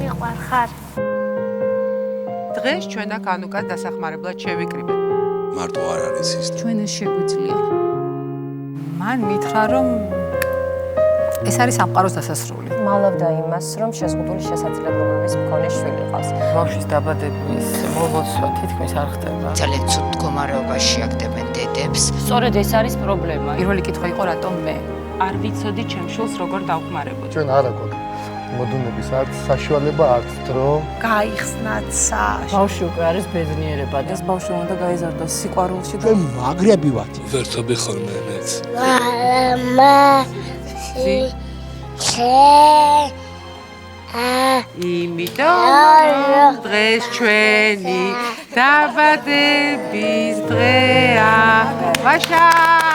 მიყვარხარ. დღეს ჩვენ აქ ანუკას დასახმარებლად შევიკრიბეთ. მარტო არ არის ის. ჩვენ ეს შეგვიძლია. მან მითხრა, რომ ეს არის სამყაროს დასასრული. მალავდა იმას, რომ შეზღუდული შესაძლებლობების მქონე შვილი ყავს. ბავშვის დაბადების მოლოცვა თითქმის არ ხდება. ძალიან ცუდ მდგომარეობაში აგდებენ დედებს. სწორედ ეს არის პრობლემა. პირველი კითხვა იყო რატომ მე? არ ვიცოდი ჩემ შვილს როგორ დავხმარებოდი. ჩვენ არ აგვაქვს მოდუნების არც საშუალება, არც დრო. გაიხსნათ საშ. ბავშვი უკვე არის ბედნიერება და ეს ბავშვი უნდა გაიზარდოს სიყვარულში და ჩვენ მაგრები ვართ. ვერთობი ხოლმე მეც. იმიტომ რომ დღეს ჩვენი დაბადების დღეა. ვაშა